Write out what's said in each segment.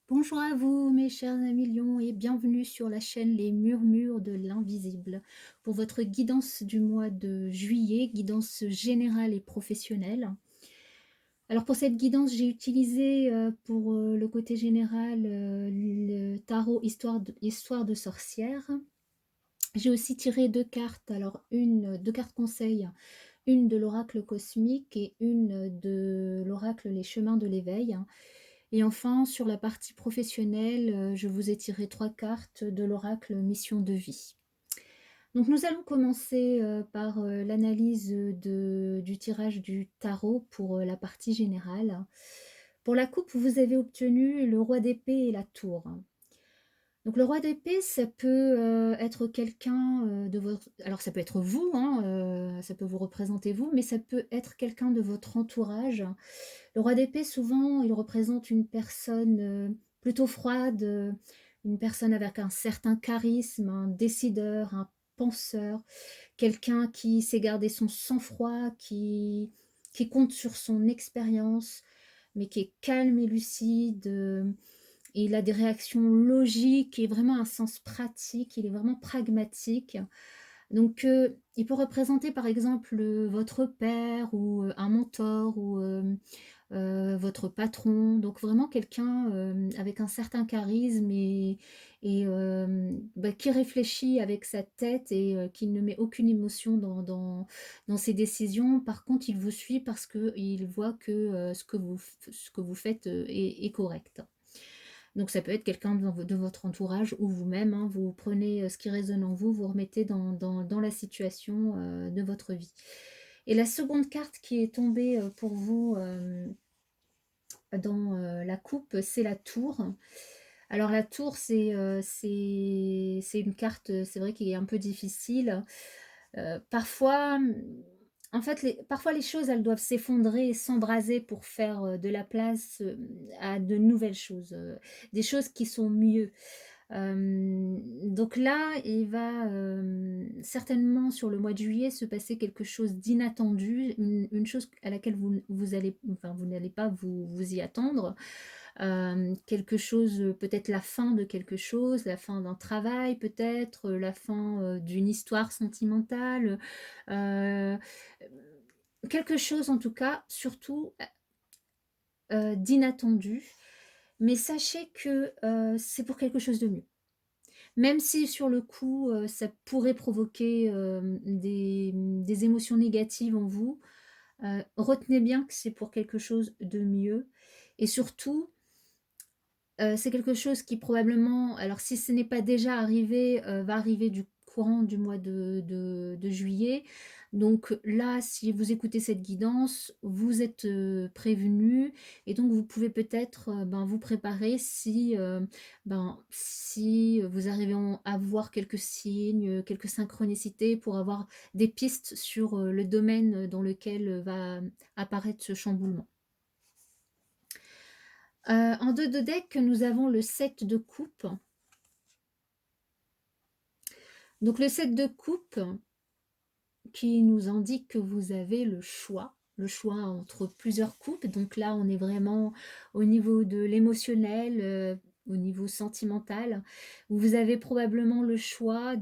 Bonjour à vous, mes chers amis lions, et bienvenue sur la chaîne Les Murmures de l'Invisible pour votre guidance du mois de juillet, guidance générale et professionnelle. Alors pour cette guidance, j'ai utilisé pour le côté général le tarot Histoire de sorcière. J'ai aussi tiré deux cartes, alors deux cartes conseils, une de l'oracle cosmique et une de l'oracle Les chemins de l'éveil. Et enfin, sur la partie professionnelle, je vous ai tiré trois cartes de l'oracle Mission de vie. Donc nous allons commencer par l'analyse du tirage du tarot pour la partie générale. Pour la coupe, vous avez obtenu le roi d'épée et la tour. Donc le roi d'épée, ça peut être quelqu'un de votre... Alors ça peut être vous, hein, ça peut vous représenter vous, mais ça peut être quelqu'un de votre entourage. Le roi d'épée, souvent, il représente une personne plutôt froide, une personne avec un certain charisme, un décideur, un penseur, quelqu'un qui sait garder son sang-froid, qui compte sur son expérience, mais qui est calme et lucide. Et il a des réactions logiques et vraiment un sens pratique, il est vraiment pragmatique. Donc, il peut représenter par exemple votre père ou un mentor ou votre patron. Donc vraiment quelqu'un avec un certain charisme et qui réfléchit avec sa tête et qui ne met aucune émotion dans ses décisions. Par contre, il vous suit parce qu'il voit que ce que vous faites est correct. Donc ça peut être quelqu'un de votre entourage ou vous-même, hein, vous prenez ce qui résonne en vous, vous remettez dans la situation de votre vie. Et la seconde carte qui est tombée pour vous dans la coupe, c'est la tour. Alors la tour, c'est une carte, c'est vrai qu'il est un peu difficile. Parfois, en fait, parfois les choses, elles doivent s'effondrer et s'embraser pour faire de la place à de nouvelles choses, des choses qui sont mieux. Donc là, il va certainement sur le mois de juillet se passer quelque chose d'inattendu, une chose à laquelle vous n'allez pas vous y attendre. Quelque chose, peut-être la fin de quelque chose, la fin d'un travail peut-être, la fin d'une histoire sentimentale, euh, quelque chose en tout cas, surtout d'inattendu. Mais sachez que c'est pour quelque chose de mieux. Même si sur le coup, ça pourrait provoquer des émotions négatives en vous, retenez bien que c'est pour quelque chose de mieux. Et surtout, c'est quelque chose qui probablement, alors si ce n'est pas déjà arrivé, va arriver du courant du mois de juillet. Donc là, si vous écoutez cette guidance, vous êtes prévenus et donc vous pouvez peut-être vous préparer si vous arrivez à voir quelques signes, quelques synchronicités pour avoir des pistes sur le domaine dans lequel va apparaître ce chamboulement. En dos de deck, nous avons le 7 de coupe. Donc le 7 de coupe qui nous indique que vous avez le choix entre plusieurs coupes. Donc là, on est vraiment au niveau de l'émotionnel, au niveau sentimental. Vous avez probablement le choix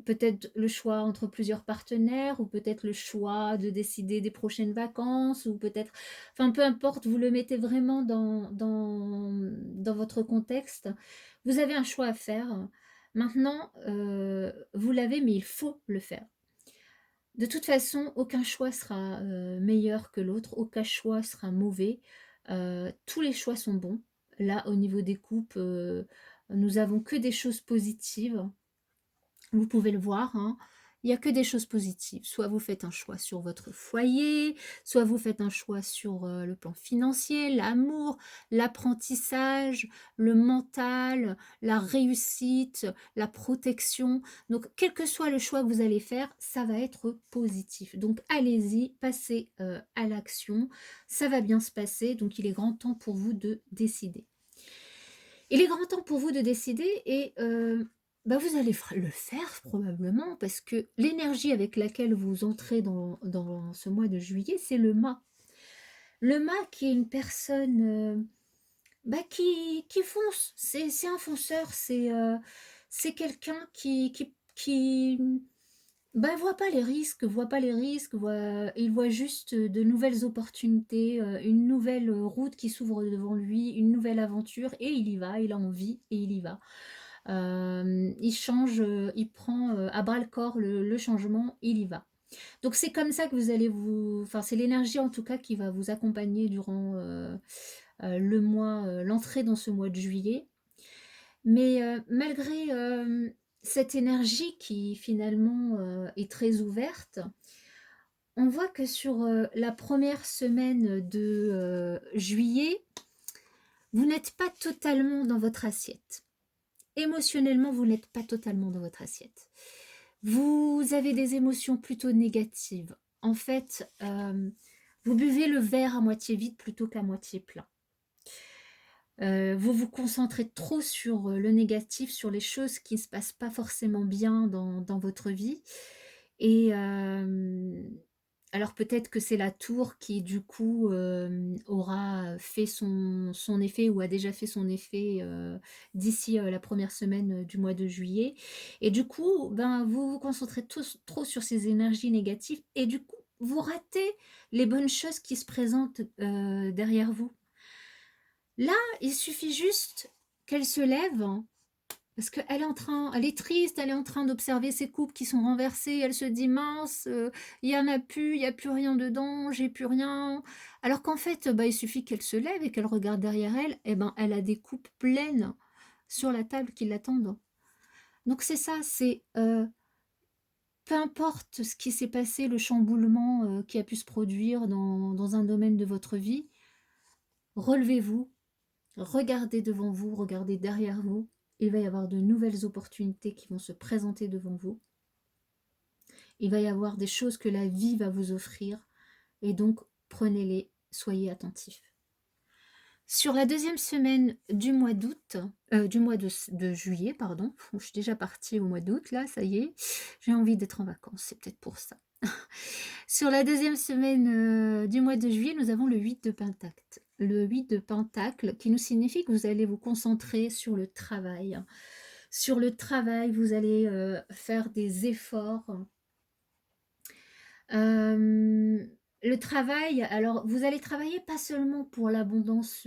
peut-être le choix entre plusieurs partenaires, ou peut-être le choix de décider des prochaines vacances, ou peut-être, enfin peu importe, vous le mettez vraiment dans votre contexte. Vous avez un choix à faire. Maintenant, vous l'avez, mais il faut le faire. De toute façon, aucun choix sera meilleur que l'autre, aucun choix sera mauvais. Tous les choix sont bons. Là, au niveau des coupes, nous avons que des choses positives. Vous pouvez le voir, hein. Il n'y a que des choses positives. Soit vous faites un choix sur votre foyer, soit vous faites un choix sur le plan financier, l'amour, l'apprentissage, le mental, la réussite, la protection. Donc, quel que soit le choix que vous allez faire, ça va être positif. Donc, allez-y, passez à l'action. Ça va bien se passer. Donc, il est grand temps pour vous de décider. Il est grand temps pour vous de décider et vous allez le faire probablement parce que l'énergie avec laquelle vous entrez dans ce mois de juillet, c'est le mât. Le mât qui est une personne bah, qui fonce, c'est un fonceur, c'est quelqu'un qui bah, voit pas les risques, il voit juste de nouvelles opportunités, une nouvelle route qui s'ouvre devant lui, une nouvelle aventure et il y va, il a envie et il y va. Il change, il prend à bras le corps le changement, il y va. Donc c'est comme ça que vous allez enfin c'est l'énergie en tout cas qui va vous accompagner durant le mois, l'entrée dans ce mois de juillet. Mais malgré cette énergie qui finalement est très ouverte, on voit que sur la première semaine de juillet, vous n'êtes pas totalement dans votre assiette. Émotionnellement, vous n'êtes pas totalement dans votre assiette. Vous avez des émotions plutôt négatives. En fait, vous buvez le verre à moitié vide plutôt qu'à moitié plein. Vous vous concentrez trop sur le négatif, sur les choses qui ne se passent pas forcément bien dans votre vie. Et alors peut-être que c'est la tour qui du coup aura fait son effet ou a déjà fait son effet d'ici la première semaine du mois de juillet. Et du coup, ben, vous vous concentrez trop sur ces énergies négatives et du coup, vous ratez les bonnes choses qui se présentent derrière vous. Là, il suffit juste qu'elle se lève, hein, parce qu'elle est elle est triste, elle est en train d'observer ses coupes qui sont renversées, elle se dit mince, il y en a plus, il y a plus rien dedans, j'ai plus rien. Alors qu'en fait, bah, il suffit qu'elle se lève et qu'elle regarde derrière elle, et ben elle a des coupes pleines sur la table qui l'attendent. Donc c'est ça, c'est peu importe ce qui s'est passé, le chamboulement qui a pu se produire dans un domaine de votre vie, relevez-vous. Regardez devant vous, regardez derrière vous. Il va y avoir de nouvelles opportunités qui vont se présenter devant vous. Il va y avoir des choses que la vie va vous offrir. Et donc, prenez-les, soyez attentifs. Sur la deuxième semaine du mois d'août, du mois de juillet, pardon, je suis déjà partie au mois d'août, là, ça y est, j'ai envie d'être en vacances, c'est peut-être pour ça. Sur la deuxième semaine du mois de juillet, nous avons le 8 de Pentacle. Le 8 de Pentacle qui nous signifie que vous allez vous concentrer sur le travail. Sur le travail, vous allez faire des efforts. Le travail, alors vous allez travailler pas seulement pour l'abondance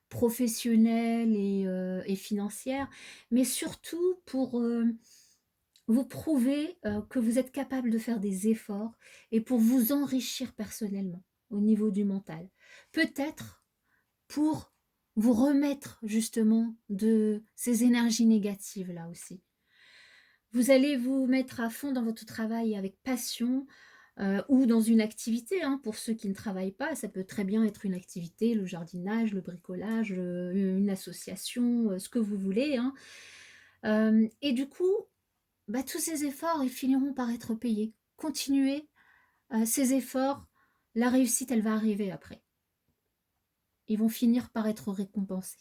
professionnelle et financière, mais surtout pour vous prouver que vous êtes capable de faire des efforts et pour vous enrichir personnellement au niveau du mental. Peut-être pour vous remettre justement de ces énergies négatives là aussi. Vous allez vous mettre à fond dans votre travail avec passion ou dans une activité. Hein, pour ceux qui ne travaillent pas, ça peut très bien être une activité, le jardinage, le bricolage, une association, ce que vous voulez. Hein. Et du coup, bah, tous ces efforts, ils finiront par être payés. Continuez ces efforts, la réussite, elle va arriver après. Ils vont finir par être récompensés.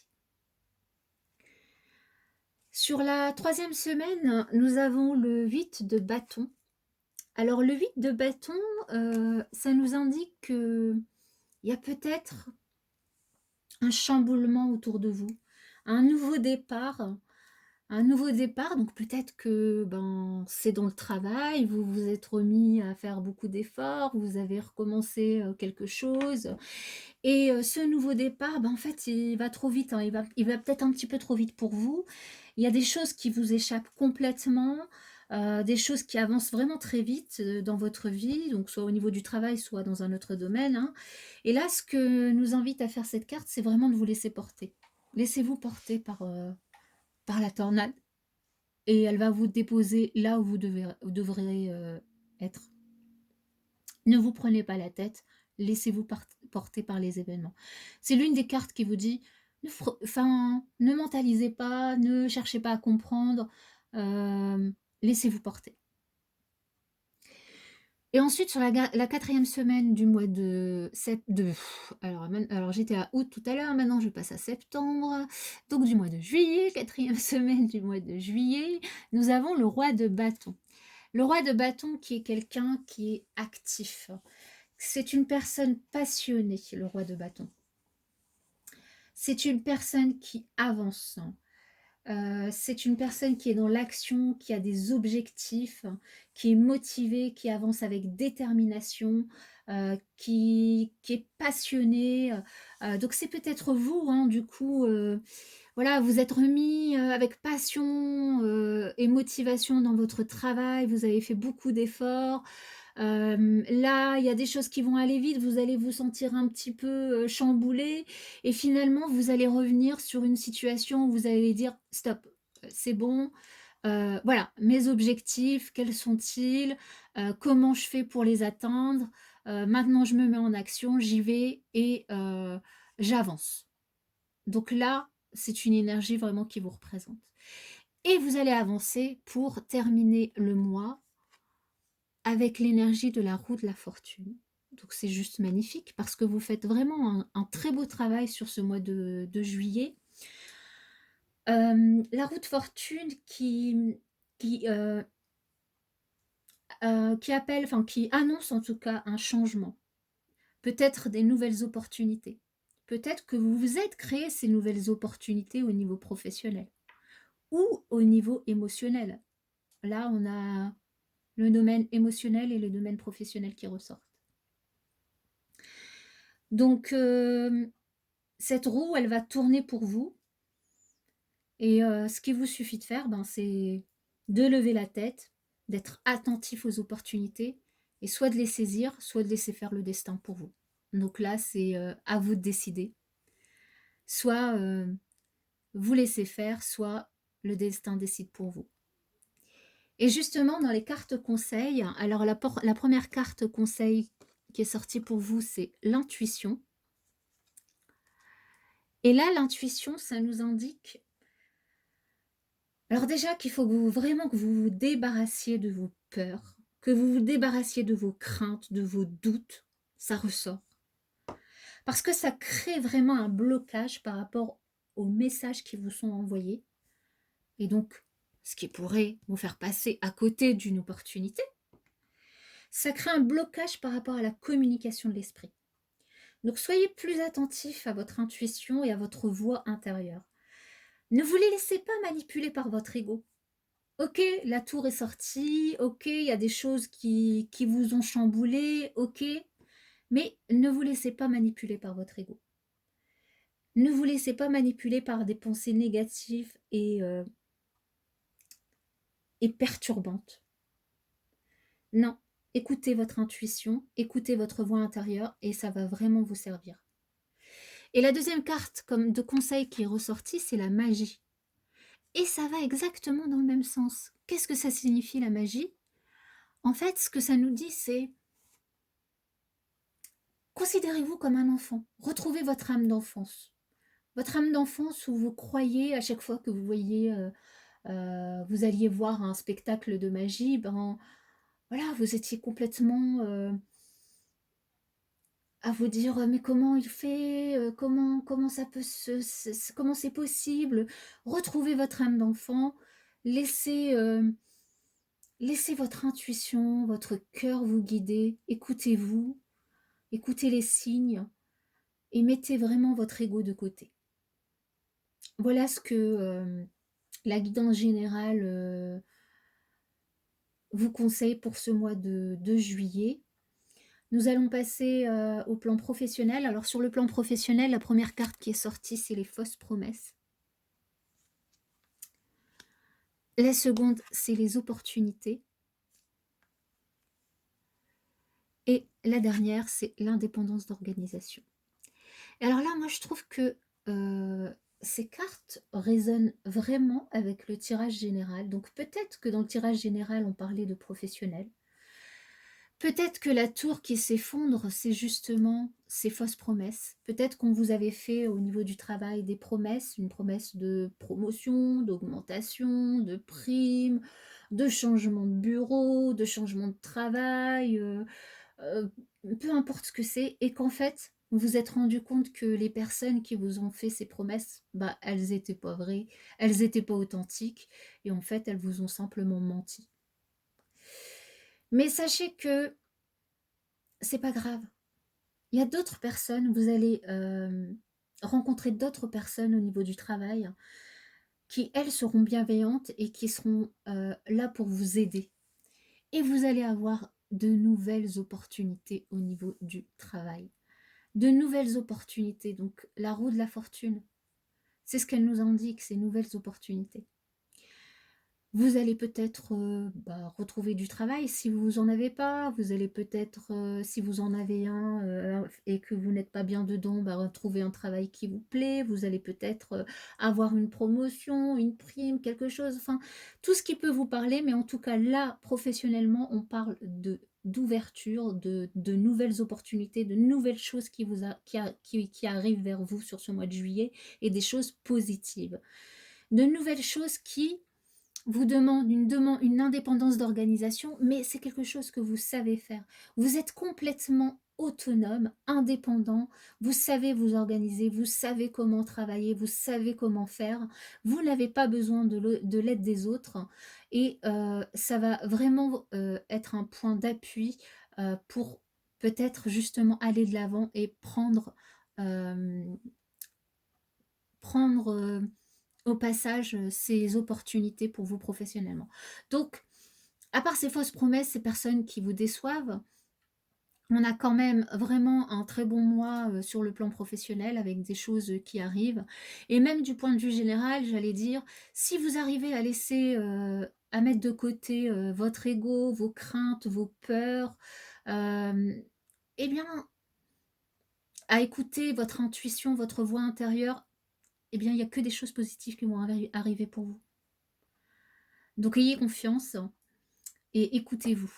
Sur la troisième semaine, nous avons le 8 de bâton. Alors le 8 de bâton, ça nous indique qu'il y a peut-être un chamboulement autour de vous, un nouveau départ. Un nouveau départ, donc peut-être que ben, c'est dans le travail, vous vous êtes remis à faire beaucoup d'efforts, vous avez recommencé quelque chose. Et ce nouveau départ, ben, en fait, il va trop vite, hein, il va peut-être un petit peu trop vite pour vous. Il y a des choses qui vous échappent complètement, des choses qui avancent vraiment très vite dans votre vie, donc soit au niveau du travail, soit dans un autre domaine. Hein. Et là, ce que nous invite à faire cette carte, c'est vraiment de vous laisser porter. Laissez-vous porter par la tornade et elle va vous déposer là où vous devrez être. Ne vous prenez pas la tête, laissez-vous porter par les événements. C'est l'une des cartes qui vous dit, ne mentalisez pas, ne cherchez pas à comprendre, laissez-vous porter. Et ensuite, sur la quatrième semaine du mois alors j'étais à août tout à l'heure, maintenant je passe à septembre. Donc du mois de juillet, quatrième semaine du mois de juillet, nous avons le roi de bâton. Le roi de bâton qui est quelqu'un qui est actif, C'est une personne passionnée, le roi de bâton. C'est une personne qui avance. C'est une personne qui est dans l'action, qui a des objectifs, qui est motivée, qui avance avec détermination, qui est passionnée. Donc c'est peut-être vous, hein, du coup, voilà, vous êtes remis avec passion et motivation dans votre travail, vous avez fait beaucoup d'efforts. Là, il y a des choses qui vont aller vite, vous allez vous sentir un petit peu chamboulé et finalement, vous allez revenir sur une situation où vous allez dire: «Stop, c'est bon, voilà, mes objectifs, quels sont-ils? Comment je fais pour les atteindre? Maintenant je me mets en action, j'y vais et j'avance». Donc là, c'est une énergie vraiment qui vous représente et vous allez avancer pour terminer le mois avec l'énergie de la roue de la fortune. Donc c'est juste magnifique parce que vous faites vraiment un très beau travail sur ce mois de juillet. La roue de fortune qui, heu qui appelle, enfin qui annonce en tout cas un changement, peut-être des nouvelles opportunités. Peut-être que vous vous êtes créé ces nouvelles opportunités au niveau professionnel ou au niveau émotionnel. Là, on a le domaine émotionnel et le domaine professionnel qui ressortent. Donc, cette roue, elle va tourner pour vous et ce qu'il vous suffit de faire, ben, c'est de lever la tête, d'être attentif aux opportunités et soit de les saisir, soit de laisser faire le destin pour vous. Donc là, c'est, à vous de décider. Soit, vous laissez faire, soit le destin décide pour vous. Et justement, dans les cartes conseils, alors la première carte conseil qui est sortie pour vous, c'est l'intuition. Et là, l'intuition, ça nous indique alors déjà qu'il faut que vraiment que vous vous débarrassiez de vos peurs, que vous vous débarrassiez de vos craintes, de vos doutes, ça ressort. Parce que ça crée vraiment un blocage par rapport aux messages qui vous sont envoyés et donc ce qui pourrait vous faire passer à côté d'une opportunité. Ça crée un blocage par rapport à la communication de l'esprit. Donc soyez plus attentifs à votre intuition et à votre voix intérieure. Ne vous les laissez pas manipuler par votre ego. OK, la tour est sortie, OK, il y a des choses qui vous ont chamboulé, OK, mais ne vous laissez pas manipuler par votre ego. Ne vous laissez pas manipuler par des pensées négatives et perturbantes. Non, écoutez votre intuition, écoutez votre voix intérieure et ça va vraiment vous servir. Et la deuxième carte comme de conseil qui est ressortie, c'est la magie. Et ça va exactement dans le même sens. Qu'est-ce que ça signifie la magie? En fait, ce que ça nous dit, c'est considérez-vous comme un enfant. Retrouvez votre âme d'enfance. Votre âme d'enfance où vous croyez à chaque fois que vous voyez, vous alliez voir un spectacle de magie, ben voilà, vous étiez complètement à vous dire mais comment il fait, comment ça peut comment c'est possible. Retrouvez votre âme d'enfant, laissez laissez votre intuition, votre cœur vous guider, écoutez-vous, écoutez les signes et mettez vraiment votre ego de côté. Voilà ce que la guidance générale vous conseille pour ce mois de juillet. Nous allons passer au plan professionnel. Alors sur le plan professionnel, la première carte qui est sortie, c'est les fausses promesses. La seconde, c'est les opportunités. Et la dernière, c'est l'indépendance d'organisation. Et alors là, moi, je trouve que ces cartes résonnent vraiment avec le tirage général. Donc peut-être que dans le tirage général, on parlait de professionnels. Peut-être que la tour qui s'effondre, c'est justement ces fausses promesses. Peut-être qu'on vous avait fait au niveau du travail des promesses, une promesse de promotion, d'augmentation, de prime, de changement de bureau, de changement de travail, peu importe ce que c'est, et qu'en fait, vous vous êtes rendu compte que les personnes qui vous ont fait ces promesses, bah, elles n'étaient pas vraies, elles n'étaient pas authentiques, et en fait, elles vous ont simplement menti. Mais sachez que c'est pas grave. Il y a d'autres personnes, vous allez, rencontrer d'autres personnes au niveau du travail qui, elles, seront bienveillantes et qui seront, là pour vous aider. Et vous allez avoir de nouvelles opportunités au niveau du travail. De nouvelles opportunités, donc la roue de la fortune, c'est ce qu'elle nous indique, ces nouvelles opportunités. Vous allez peut-être, retrouver du travail si vous en avez pas. Vous allez peut-être, si vous en avez un, et que vous n'êtes pas bien dedans, retrouver un travail qui vous plaît. Vous allez peut-être, avoir une promotion, une prime, quelque chose, enfin, tout ce qui peut vous parler. Mais en tout cas, là, professionnellement, on parle d'ouverture, de nouvelles opportunités, de nouvelles choses qui vous a qui arrivent vers vous sur ce mois de juillet, et des choses positives. De nouvelles choses qui vous demande une indépendance d'organisation, mais c'est quelque chose que vous savez faire. Vous êtes complètement autonome, indépendant, vous savez vous organiser, vous savez comment travailler, vous savez comment faire. Vous n'avez pas besoin de l'aide des autres, et ça va vraiment, être un point d'appui, pour peut-être justement aller de l'avant et hem, prendre au passage, ces opportunités pour vous professionnellement. Donc, à part ces fausses promesses, ces personnes qui vous déçoivent, on a quand même vraiment un très bon mois, sur le plan professionnel, avec des choses, qui arrivent. Et même du point de vue général, j'allais dire, si vous arrivez à laisser, à mettre de côté, votre ego, vos craintes, vos peurs, hem, et bien, à écouter votre intuition, votre voix intérieure, eh bien, il y a que des choses positives qui vont arriver pour vous. Donc ayez confiance et écoutez-vous.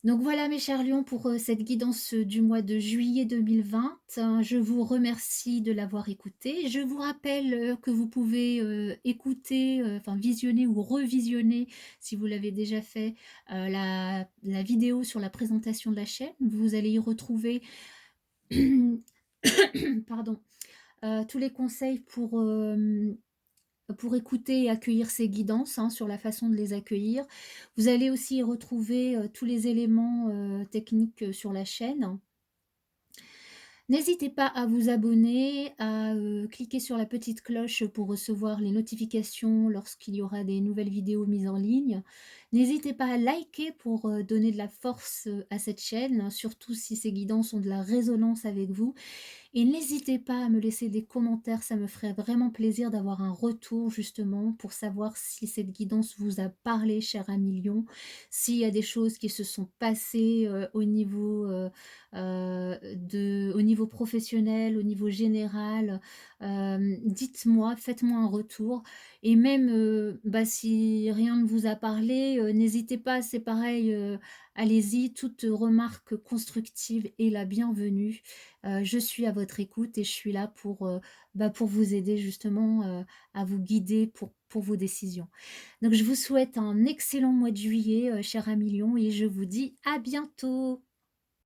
Donc voilà mes chers lions pour, cette guidance, du mois de juillet 2020. Je vous remercie de l'avoir écoutée. Je vous rappelle, que vous pouvez, écouter, enfin visionner ou revisionner, si vous l'avez déjà fait, la vidéo sur la présentation de la chaîne. Vous allez y retrouver pardon, tous les conseils pour écouter et accueillir ces guidances, hein, sur la façon de les accueillir. Vous allez aussi y retrouver, tous les éléments, techniques, sur la chaîne. N'hésitez pas à vous abonner, à, cliquer sur la petite cloche pour recevoir les notifications lorsqu'il y aura des nouvelles vidéos mises en ligne. N'hésitez pas à liker pour, donner de la force, à cette chaîne, surtout si ces guidances ont de la résonance avec vous. Et n'hésitez pas à me laisser des commentaires, ça me ferait vraiment plaisir d'avoir un retour justement pour savoir si cette guidance vous a parlé, cher ami lion, s'il y a des choses qui se sont passées, au niveau professionnel, au niveau général. Dites-moi, faites-moi un retour. Et même, si rien ne vous a parlé, n'hésitez pas, c'est pareil, allez-y, toute remarque constructive est la bienvenue. Je suis à votre écoute et je suis là pour vous aider justement, à vous guider pour vos décisions. Donc je vous souhaite un excellent mois de juillet, cher ami lion, et je vous dis à bientôt!